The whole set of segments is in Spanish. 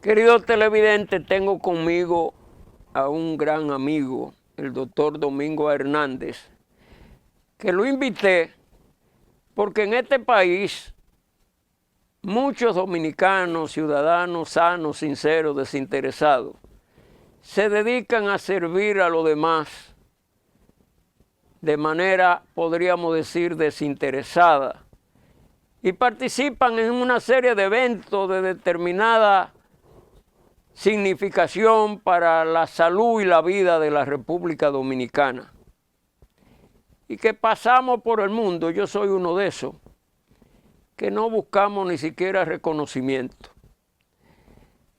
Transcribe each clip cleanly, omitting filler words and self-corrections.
Querido televidente, tengo conmigo a un gran amigo, el doctor Domingo Hernández, que lo invité porque en este país muchos dominicanos, ciudadanos sanos, sinceros, desinteresados, se dedican a servir a los demás de manera, podríamos decir, desinteresada y participan en una serie de eventos de determinada significación para la salud y la vida de la República Dominicana. Y que pasamos por el mundo, yo soy uno de esos, que no buscamos ni siquiera reconocimiento.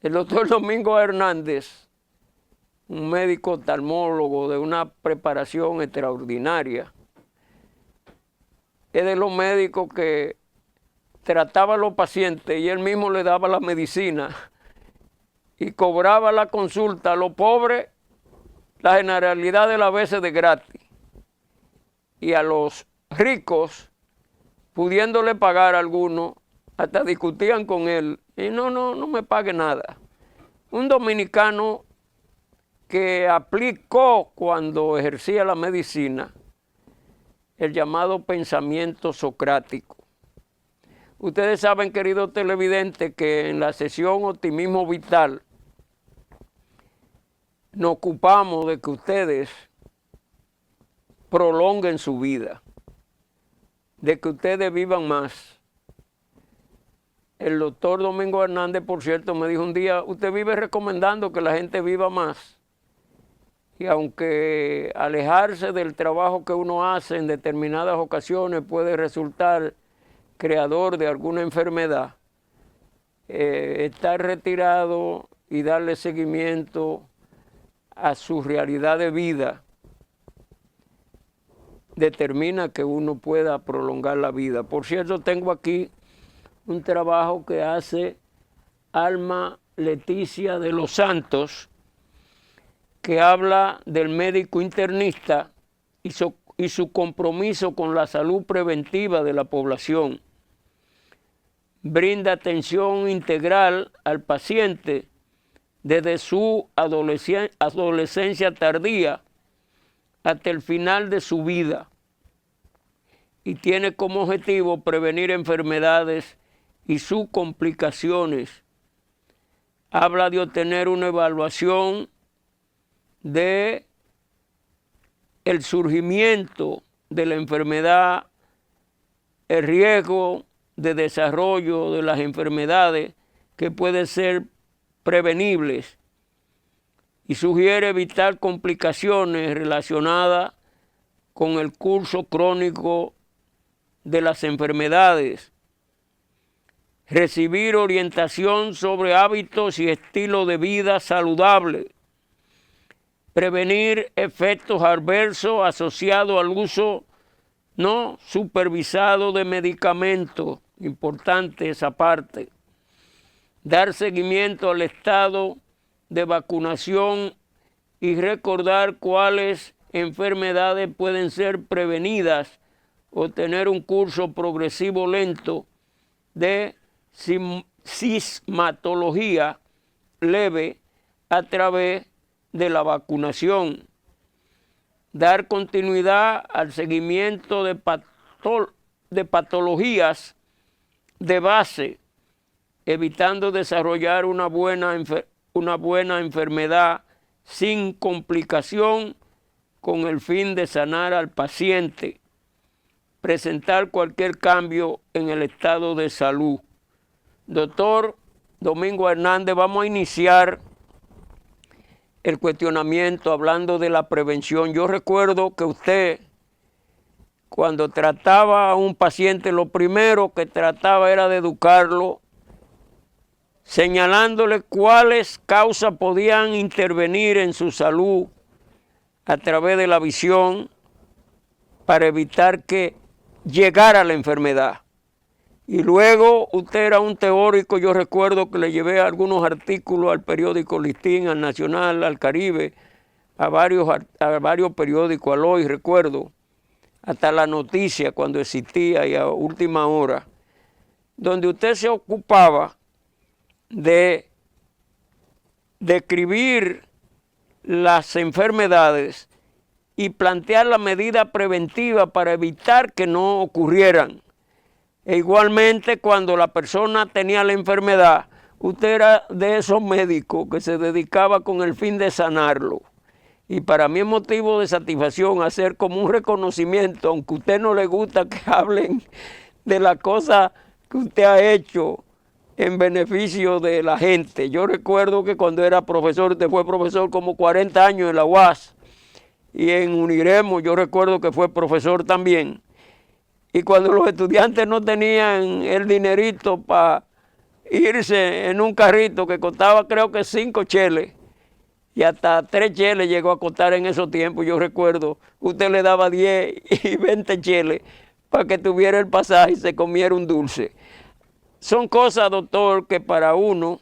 El doctor Domingo Hernández, un médico oftalmólogo de una preparación extraordinaria, es de los médicos que trataba a los pacientes y él mismo le daba la medicina y cobraba la consulta a los pobres, la generalidad de las veces de gratis, y a los ricos, pudiéndole pagar a algunos, hasta discutían con él, y no me pague nada. Un dominicano que aplicó cuando ejercía la medicina el llamado pensamiento socrático. Ustedes saben, queridos televidentes, que en la sesión Optimismo Vital nos ocupamos de que ustedes prolonguen su vida, de que ustedes vivan más. El doctor Domingo Hernández, por cierto, me dijo un día, usted vive recomendando que la gente viva más. Y aunque alejarse del trabajo que uno hace en determinadas ocasiones puede resultar creador de alguna enfermedad, estar retirado y darle seguimiento a su realidad de vida determina que uno pueda prolongar la vida. Por cierto, tengo aquí un trabajo que hace Alma Leticia de los Santos, que habla del médico internista y su compromiso con la salud preventiva de la población. Brinda atención integral al paciente desde su adolescencia tardía hasta el final de su vida y tiene como objetivo prevenir enfermedades y sus complicaciones. Habla de obtener una evaluación de el surgimiento de la enfermedad, el riesgo de desarrollo de las enfermedades que pueden ser prevenibles y sugiere evitar complicaciones relacionadas con el curso crónico de las enfermedades, recibir orientación sobre hábitos y estilo de vida saludable, prevenir efectos adversos asociados al uso no supervisado de medicamentos, importante esa parte, dar seguimiento al estado de vacunación y recordar cuáles enfermedades pueden ser prevenidas o tener un curso progresivo lento de sintomatología leve a través de la vacunación. Dar continuidad al seguimiento de patologías de base, evitando desarrollar una buena enfermedad sin complicación con el fin de sanar al paciente. Presentar cualquier cambio en el estado de salud. Doctor Domingo Hernández, vamos a iniciar el cuestionamiento hablando de la prevención. Yo recuerdo que usted, cuando trataba a un paciente, lo primero que trataba era de educarlo, señalándole cuáles causas podían intervenir en su salud a través de la visión para evitar que llegara la enfermedad. Y luego usted era un teórico, yo recuerdo que le llevé algunos artículos al periódico Listín, al Nacional, al Caribe, a varios periódicos, al Hoy, recuerdo, hasta La Noticia cuando existía y a última hora, donde usted se ocupaba de describir las enfermedades y plantear la medida preventiva para evitar que no ocurrieran. E igualmente, cuando la persona tenía la enfermedad, usted era de esos médicos que se dedicaba con el fin de sanarlo. Y para mí es motivo de satisfacción hacer como un reconocimiento, aunque a usted no le gusta que hablen de la cosa que usted ha hecho en beneficio de la gente. Yo recuerdo que cuando era profesor, usted fue profesor como 40 años en la UAS, y en Uniremo yo recuerdo que fue profesor también. Y cuando los estudiantes no tenían el dinerito para irse en un carrito que costaba creo que 5 cheles, y hasta 3 cheles llegó a costar en esos tiempos, yo recuerdo, usted le daba 10 y 20 cheles para que tuviera el pasaje y se comiera un dulce. Son cosas, doctor, que para uno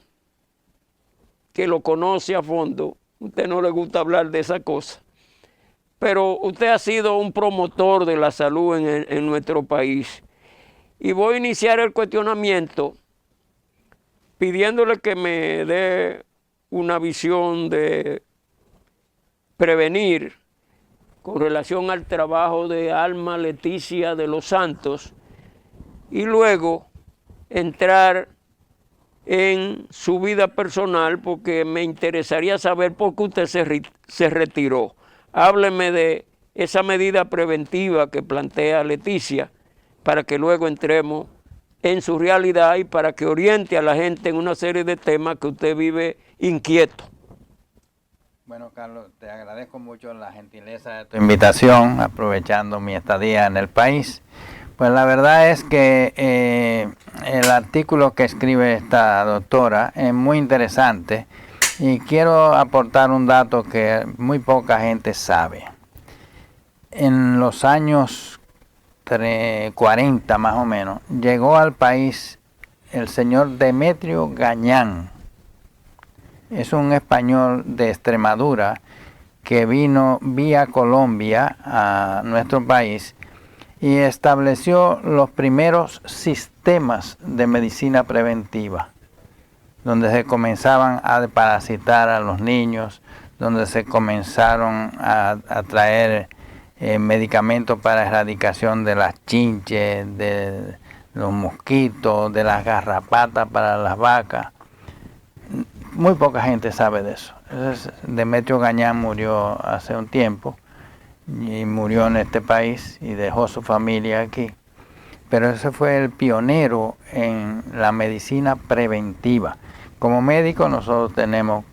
que lo conoce a fondo, usted no le gusta hablar de esa cosa. Pero usted ha sido un promotor de la salud en nuestro país. Y voy a iniciar el cuestionamiento pidiéndole que me dé una visión de prevenir con relación al trabajo de Alma Leticia de los Santos y luego entrar en su vida personal, porque me interesaría saber por qué usted se retiró. Hábleme de esa medida preventiva que plantea Leticia para que luego entremos en su realidad y para que oriente a la gente en una serie de temas que usted vive inquieto. Bueno, Carlos, te agradezco mucho la gentileza de tu invitación, aprovechando mi estadía en el país. Pues la verdad es que el artículo que escribe esta doctora es muy interesante y quiero aportar un dato que muy poca gente sabe. En los años 40 más o menos, llegó al país el señor Demetrio Gañán. Es un español de Extremadura que vino vía Colombia a nuestro país y estableció los primeros sistemas de medicina preventiva, donde se comenzaban a desparasitar a los niños, donde se comenzaron a traer medicamentos para erradicación de las chinches, de los mosquitos, de las garrapatas para las vacas. Muy poca gente sabe de eso. Demetrio Gañán murió hace un tiempo y murió en este país y dejó su familia aquí. Pero ese fue el pionero en la medicina preventiva. Como médicos nosotros tenemos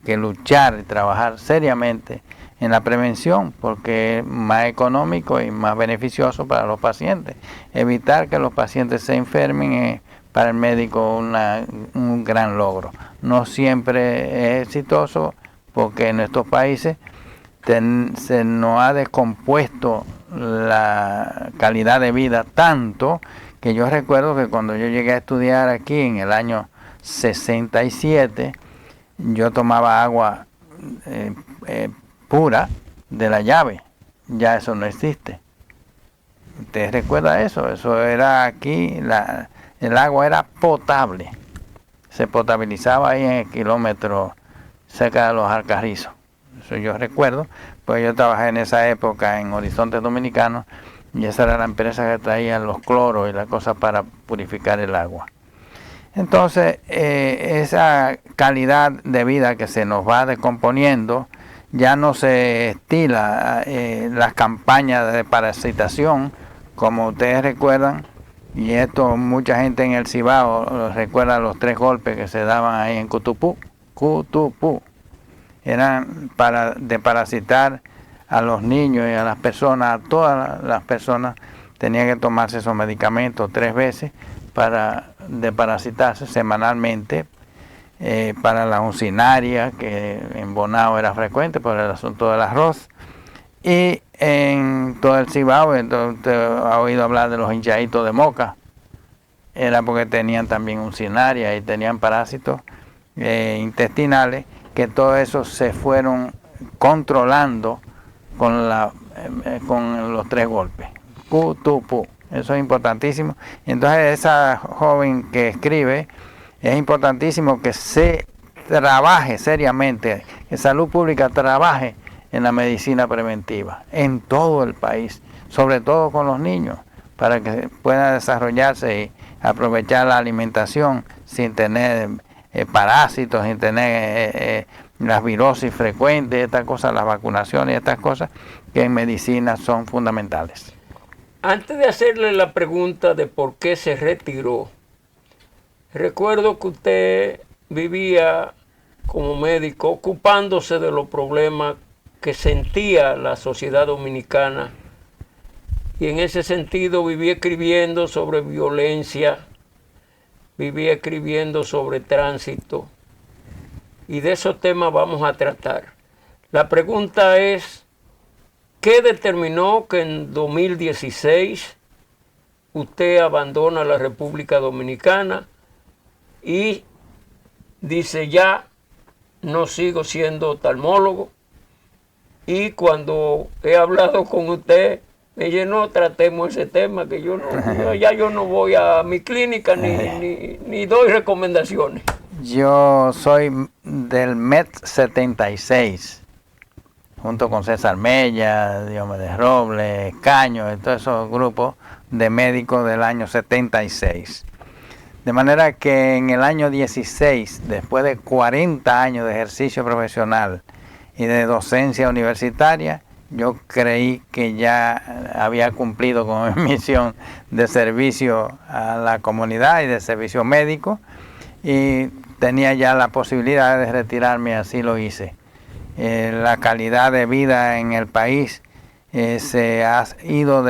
que luchar y trabajar seriamente en la prevención porque es más económico y más beneficioso para los pacientes. Evitar que los pacientes se enfermen es para el médico un gran logro. No siempre es exitoso porque en estos países se nos ha descompuesto la calidad de vida tanto que yo recuerdo que cuando yo llegué a estudiar aquí en el año 67, yo tomaba agua pura de la llave. Ya eso no existe. ¿Usted recuerda eso? Eso era aquí, el agua era potable. Se potabilizaba ahí en el kilómetro cerca de los Alcarrizos. Eso yo recuerdo, pues yo trabajé en esa época en Horizonte Dominicano y esa era la empresa que traía los cloros y las cosas para purificar el agua. Entonces, esa calidad de vida que se nos va descomponiendo, ya no se estila las campañas de parasitación, como ustedes recuerdan, y esto mucha gente en el Cibao recuerda los 3 golpes que se daban ahí en Cutupú. Eran para desparasitar a los niños y a las personas, a todas las personas tenían que tomarse esos medicamentos 3 veces para desparasitarse semanalmente, para la uncinaria, que en Bonao era frecuente por el asunto del arroz, y en todo el Cibao, entonces usted ha oído hablar de los hinchaditos de Moca, era porque tenían también uncinaria y tenían parásitos intestinales, que todo eso se fueron controlando con los 3 golpes. Eso es importantísimo. Entonces esa joven que escribe, es importantísimo que se trabaje seriamente, que Salud Pública trabaje en la medicina preventiva en todo el país, sobre todo con los niños, para que puedan desarrollarse y aprovechar la alimentación sin tener parásitos, sin tener las virosis frecuentes, estas cosas, las vacunaciones y estas cosas que en medicina son fundamentales. Antes de hacerle la pregunta de por qué se retiró, recuerdo que usted vivía como médico ocupándose de los problemas que sentía la sociedad dominicana, y en ese sentido vivía escribiendo sobre violencia, vivía escribiendo sobre tránsito, y de esos temas vamos a tratar. La pregunta es, ¿qué determinó que en 2016 usted abandona la República Dominicana y dice ya no sigo siendo oftalmólogo? Y cuando he hablado con usted, me dice, no tratemos ese tema, que yo no voy a mi clínica ni doy recomendaciones. Yo soy del MET 76, junto con César Mella, Diomedes Robles, Caño, y todos esos grupos de médicos del año 76. De manera que en el año 16, después de 40 años de ejercicio profesional y de docencia universitaria, yo creí que ya había cumplido con mi misión de servicio a la comunidad y de servicio médico, y tenía ya la posibilidad de retirarme, así lo hice. La calidad de vida en el país se ha ido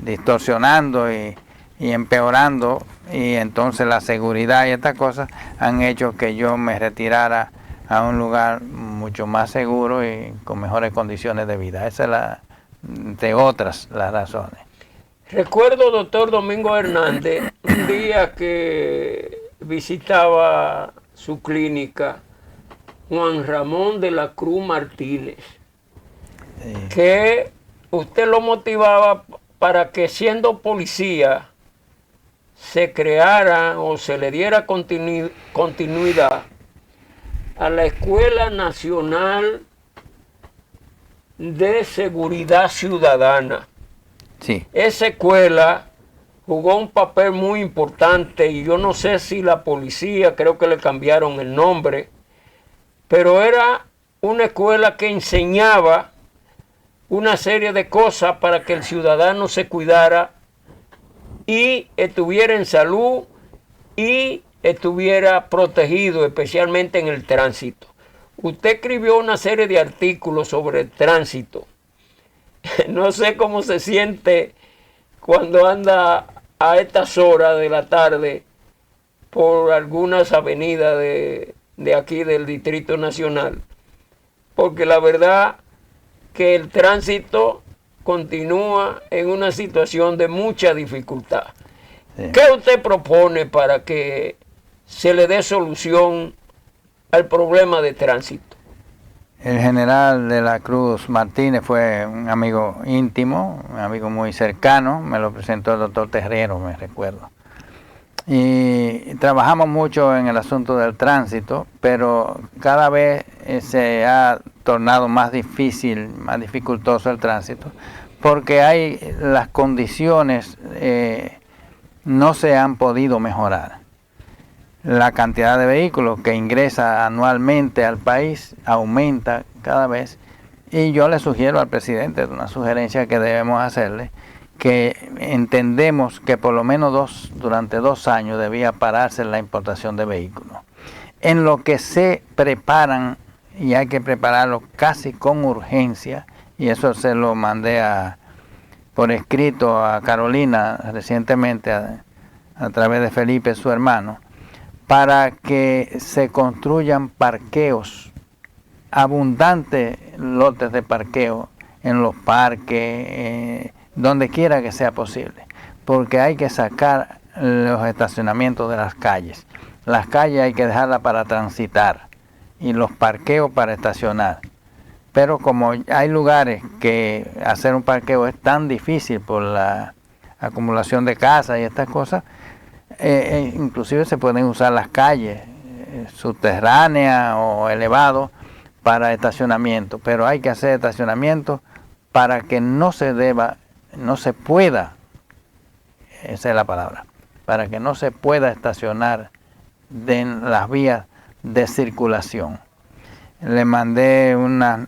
distorsionando y empeorando, y entonces la seguridad y estas cosas han hecho que yo me retirara a un lugar mucho más seguro y con mejores condiciones de vida. Esa es entre otras, las razones. Recuerdo, doctor Domingo Hernández, un día que visitaba su clínica, Juan Ramón de la Cruz Martínez, que usted lo motivaba para que, siendo policía, se creara o se le diera continuidad a la Escuela Nacional de Seguridad Ciudadana. Sí. Esa escuela jugó un papel muy importante, y yo no sé si la policía, creo que le cambiaron el nombre, pero era una escuela que enseñaba una serie de cosas para que el ciudadano se cuidara y estuviera en salud y estuviera protegido, especialmente en el tránsito. Usted escribió una serie de artículos sobre el tránsito. No sé cómo se siente cuando anda a estas horas de la tarde por algunas avenidas de aquí del Distrito Nacional, porque la verdad que el tránsito continúa en una situación de mucha dificultad. Sí. ¿Qué usted propone para que se le dé solución al problema de tránsito? El general de la Cruz Martínez fue un amigo íntimo, un amigo muy cercano, me lo presentó el doctor Terrero, me recuerdo. Y trabajamos mucho en el asunto del tránsito, pero cada vez se ha tornado más difícil, más dificultoso el tránsito, porque las condiciones no se han podido mejorar. La cantidad de vehículos que ingresa anualmente al país aumenta cada vez, y yo le sugiero al presidente, una sugerencia que debemos hacerle, que entendemos que por lo menos durante 2 años debía pararse la importación de vehículos, en lo que se preparan, y hay que prepararlo casi con urgencia, y eso se lo mandé por escrito a Carolina recientemente a través de Felipe, su hermano, para que se construyan parqueos, abundantes lotes de parqueo en los parques, donde quiera que sea posible, porque hay que sacar los estacionamientos de las calles. Las calles hay que dejarlas para transitar y los parqueos para estacionar. Pero como hay lugares que hacer un parqueo es tan difícil por la acumulación de casas y estas cosas, Inclusive se pueden usar las calles subterráneas o elevados para estacionamiento, pero hay que hacer estacionamiento para que no se pueda, esa es la palabra, para que no se pueda estacionar en las vías de circulación. Le mandé unas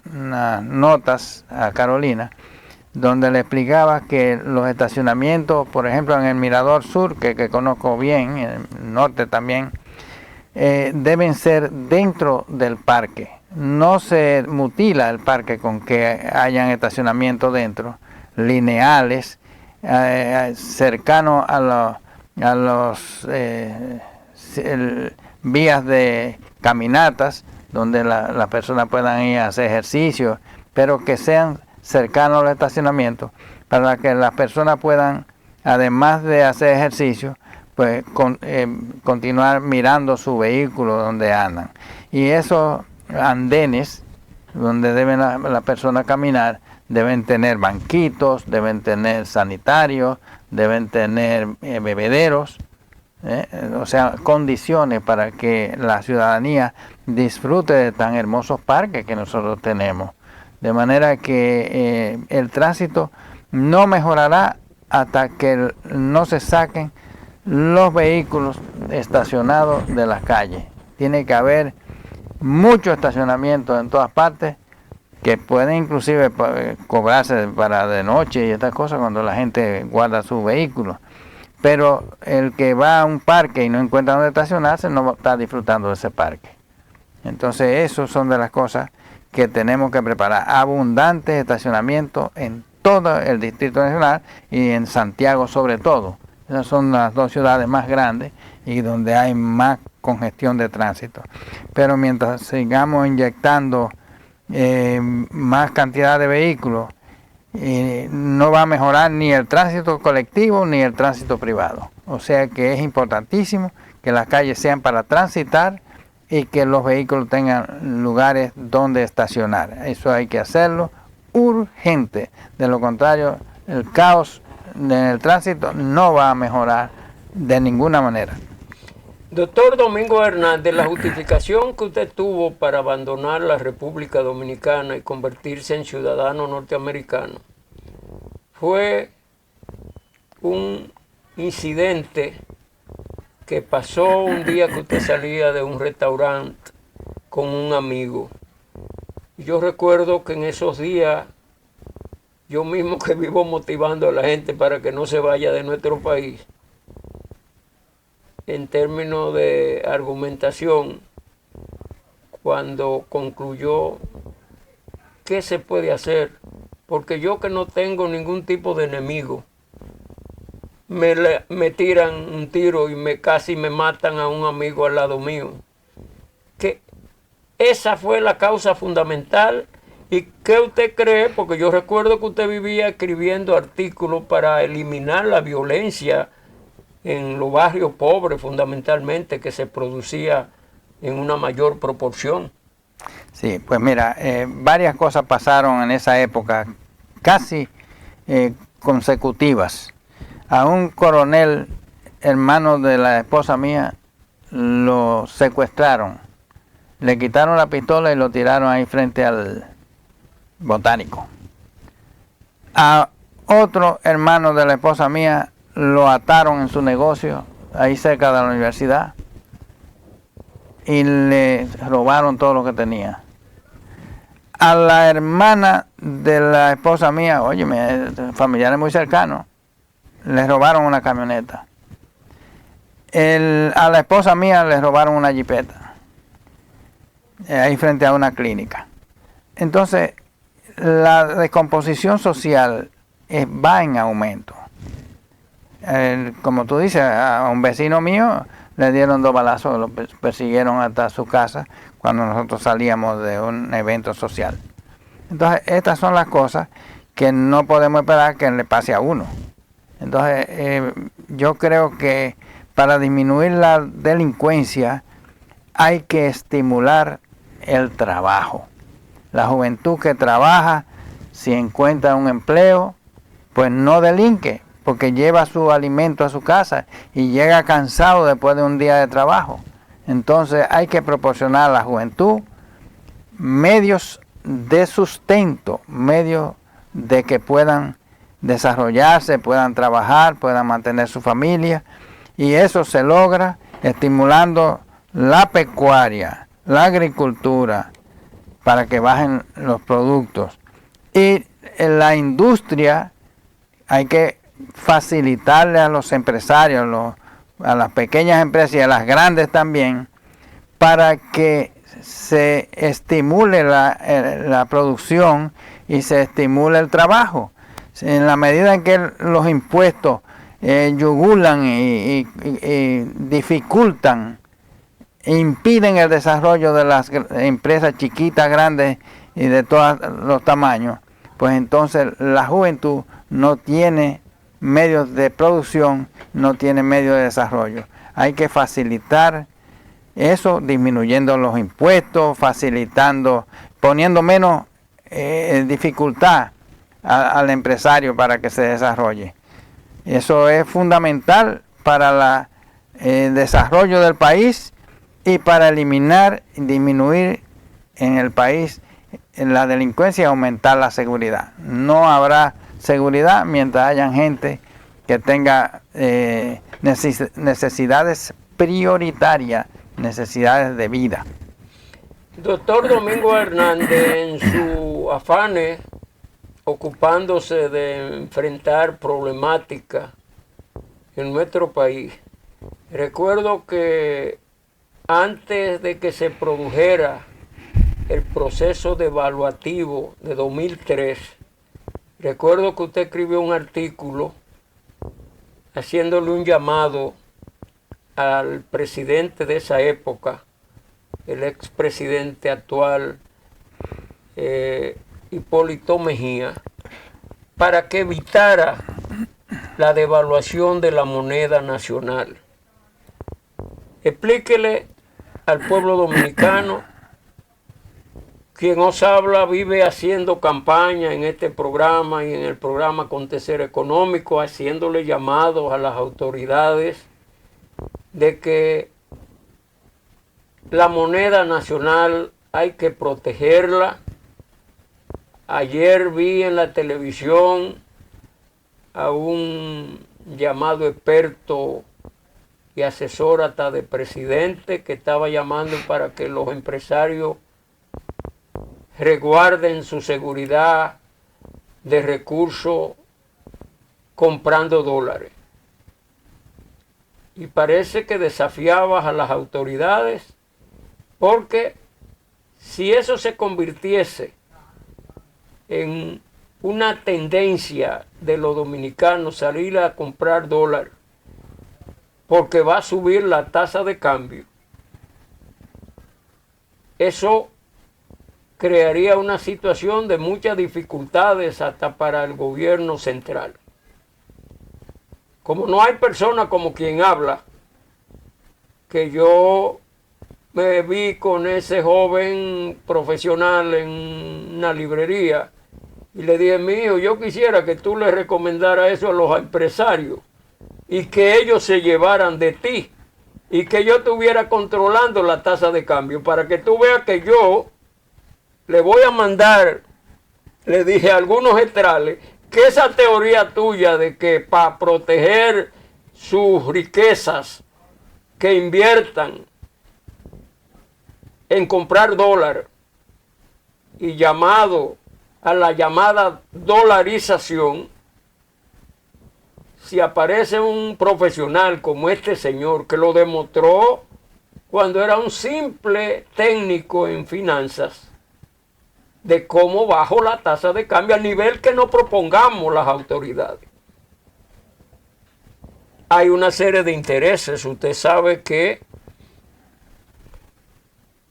notas a Carolina donde le explicaba que los estacionamientos, por ejemplo en el Mirador Sur, que conozco bien, en el norte también, deben ser dentro del parque. No se mutila el parque con que hayan estacionamientos dentro, lineales, cercanos a los vías de caminatas, donde las personas puedan ir a hacer ejercicio, pero que sean cercanos al estacionamiento, para que las personas puedan, además de hacer ejercicio, pues continuar mirando su vehículo donde andan. Y esos andenes donde deben las personas caminar deben tener banquitos, deben tener sanitarios, deben tener bebederos, o sea, condiciones para que la ciudadanía disfrute de tan hermosos parques que nosotros tenemos. De manera que el tránsito no mejorará hasta que no se saquen los vehículos estacionados de las calles. Tiene que haber mucho estacionamiento en todas partes, que pueden inclusive cobrarse para de noche y estas cosas cuando la gente guarda sus vehículos. Pero el que va a un parque y no encuentra dónde estacionarse no está disfrutando de ese parque. Entonces, esas son de las cosas que tenemos que preparar. Abundante estacionamiento en todo el Distrito Nacional y en Santiago sobre todo. Esas son las dos ciudades más grandes y donde hay más congestión de tránsito. Pero mientras sigamos inyectando más cantidad de vehículos, no va a mejorar ni el tránsito colectivo ni el tránsito privado. O sea que es importantísimo que las calles sean para transitar y que los vehículos tengan lugares donde estacionar. Eso hay que hacerlo urgente. De lo contrario, el caos en el tránsito no va a mejorar de ninguna manera. Doctor Domingo Hernández, la justificación que usted tuvo para abandonar la República Dominicana y convertirse en ciudadano norteamericano fue un incidente que pasó un día que usted salía de un restaurante con un amigo. Yo recuerdo que en esos días, yo mismo que vivo motivando a la gente para que no se vaya de nuestro país, en términos de argumentación, cuando concluyó qué se puede hacer, porque yo que no tengo ningún tipo de enemigo, me tiran un tiro y casi me matan a un amigo al lado mío. Que esa fue la causa fundamental. ¿Y qué usted cree? Porque yo recuerdo que usted vivía escribiendo artículos para eliminar la violencia en los barrios pobres, fundamentalmente, que se producía en una mayor proporción. Sí, pues mira, varias cosas pasaron en esa época, casi consecutivas. A un coronel, hermano de la esposa mía, lo secuestraron, le quitaron la pistola y lo tiraron ahí frente al Botánico. A otro hermano de la esposa mía lo ataron en su negocio, ahí cerca de la universidad, y le robaron todo lo que tenía. A la hermana de la esposa mía, óyeme, familiares muy cercanos, le robaron una camioneta. A la esposa mía le robaron una jipeta, ahí frente a una clínica. Entonces, la descomposición social va en aumento. Como tú dices, a un vecino mío le dieron 2 balazos, lo persiguieron hasta su casa cuando nosotros salíamos de un evento social. Entonces, estas son las cosas que no podemos esperar que le pase a uno. Entonces, yo creo que para disminuir la delincuencia hay que estimular el trabajo. La juventud que trabaja, si encuentra un empleo, pues no delinque, porque lleva su alimento a su casa y llega cansado después de un día de trabajo. Entonces hay que proporcionar a la juventud medios de sustento, medios de que puedan desarrollarse, puedan trabajar, puedan mantener su familia, y eso se logra estimulando la pecuaria, la agricultura, para que bajen los productos. Y en la industria hay que facilitarle a los empresarios, a las pequeñas empresas y a las grandes también, para que se estimule la producción y se estimule el trabajo. En la medida en que los impuestos yugulan y dificultan, impiden el desarrollo de las empresas chiquitas, grandes y de todos los tamaños, pues entonces la juventud no tiene medios de producción, no tiene medios de desarrollo. Hay que facilitar eso, disminuyendo los impuestos, facilitando, poniendo menos dificultad al empresario para que se desarrolle. Eso es fundamental para el desarrollo del país y para eliminar y disminuir en el país la delincuencia y aumentar la seguridad. No habrá seguridad mientras hayan gente que tenga necesidades prioritarias, necesidades de vida. Doctor Domingo Hernández, en su afanes ocupándose de enfrentar problemáticas en nuestro país, recuerdo que antes de que se produjera el proceso devaluativo de 2003, recuerdo que usted escribió un artículo haciéndole un llamado al presidente de esa época, el expresidente actual, Hipólito Mejía, para que evitara la devaluación de la moneda nacional. Explíquele al pueblo dominicano, quien os habla vive haciendo campaña en este programa y en el programa Acontecer Económico, haciéndole llamados a las autoridades de que la moneda nacional hay que protegerla. Ayer vi en la televisión a un llamado experto y asesor hasta de presidente que estaba llamando para que los empresarios resguarden su seguridad de recursos comprando dólares. Y parece que desafiabas a las autoridades, porque si eso se convirtiese en una tendencia de los dominicanos salir a comprar dólares, porque va a subir la tasa de cambio, eso crearía una situación de muchas dificultades hasta para el gobierno central. Como no hay persona como quien habla, que yo me vi con ese joven profesional en una librería y le dije, mío, yo quisiera que tú le recomendaras eso a los empresarios y que ellos se llevaran de ti y que yo estuviera controlando la tasa de cambio para que tú veas que yo le voy a mandar, le dije a algunos estrales, que esa teoría tuya de que para proteger sus riquezas que inviertan en comprar dólares y llamado a la llamada dolarización, si aparece un profesional como este señor que lo demostró cuando era un simple técnico en finanzas, de cómo bajó la tasa de cambio al nivel que no propongamos las autoridades. Hay una serie de intereses. Usted sabe que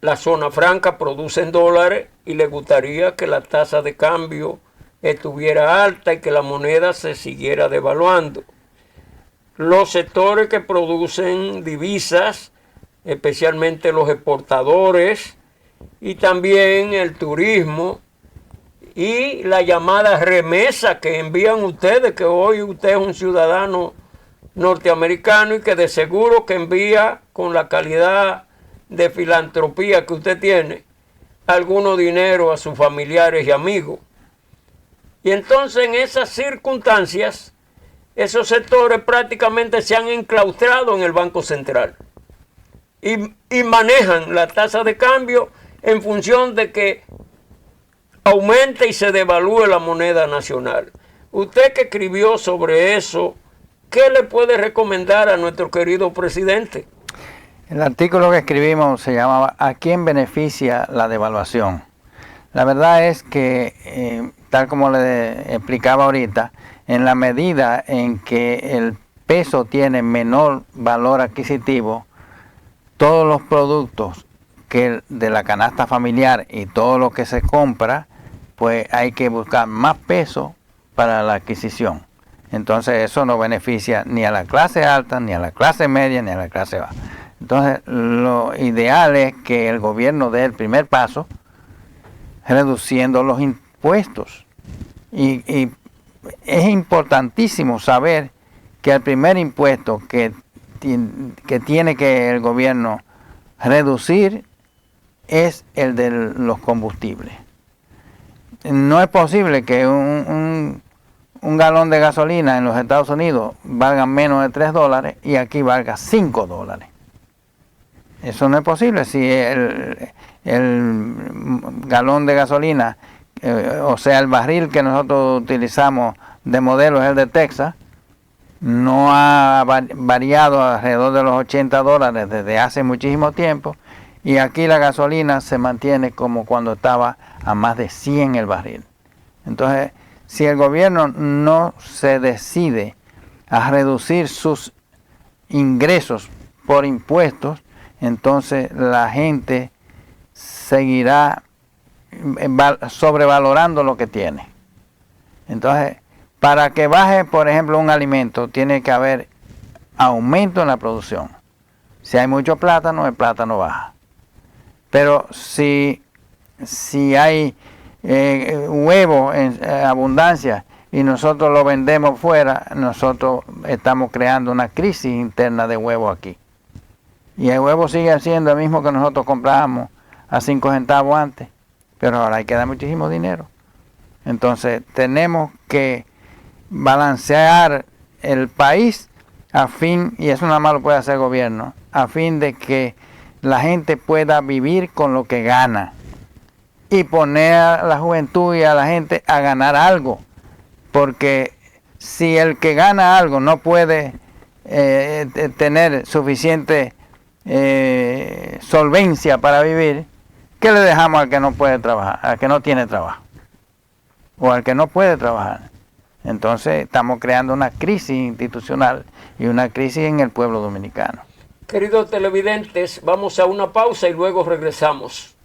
la zona franca produce en dólares y le gustaría que la tasa de cambio estuviera alta y que la moneda se siguiera devaluando. Los sectores que producen divisas, especialmente los exportadores, y también el turismo y la llamada remesa que envían ustedes, que hoy usted es un ciudadano norteamericano y que de seguro que envía con la calidad de filantropía que usted tiene alguno dinero a sus familiares y amigos. Y entonces en esas circunstancias esos sectores prácticamente se han enclaustrado en el Banco Central y manejan la tasa de cambio en función de que aumente y se devalúe la moneda nacional. Usted que escribió sobre eso, ¿qué le puede recomendar a nuestro querido presidente? El artículo que escribimos se llamaba ¿A quién beneficia la devaluación? La verdad es que, tal como le explicaba ahorita, en la medida en que el peso tiene menor valor adquisitivo, todos los productos que de la canasta familiar y todo lo que se compra, pues hay que buscar más peso para la adquisición. Entonces eso no beneficia ni a la clase alta, ni a la clase media, ni a la clase baja. Entonces lo ideal es que el gobierno dé el primer paso reduciendo los impuestos. Y es importantísimo saber que el primer impuesto que tiene que el gobierno reducir es el de los combustibles. No es posible que un galón de gasolina en los Estados Unidos valga menos de $3 y aquí valga $5. Eso no es posible. Si el galón de gasolina, o sea, el barril que nosotros utilizamos de modelo es el de Texas, no ha variado alrededor de los $80 desde hace muchísimo tiempo, y aquí la gasolina se mantiene como cuando estaba a más de 100 el barril. Entonces, si el gobierno no se decide a reducir sus ingresos por impuestos, entonces la gente seguirá sobrevalorando lo que tiene. Entonces, para que baje, por ejemplo, un alimento, tiene que haber aumento en la producción. Si hay mucho plátano, el plátano baja. Pero si hay huevo en abundancia y nosotros lo vendemos fuera, nosotros estamos creando una crisis interna de huevo aquí. Y el huevo sigue siendo el mismo que nosotros comprábamos a 5 centavos antes, pero ahora hay que dar muchísimo dinero. Entonces tenemos que balancear el país a fin, y eso nada más lo puede hacer el gobierno, a fin de que la gente pueda vivir con lo que gana y poner a la juventud y a la gente a ganar algo, porque si el que gana algo no puede tener suficiente solvencia para vivir, ¿qué le dejamos al que no puede trabajar, al que no tiene trabajo o al que no puede trabajar? Entonces estamos creando una crisis institucional y una crisis en el pueblo dominicano. Queridos televidentes, vamos a una pausa y luego regresamos.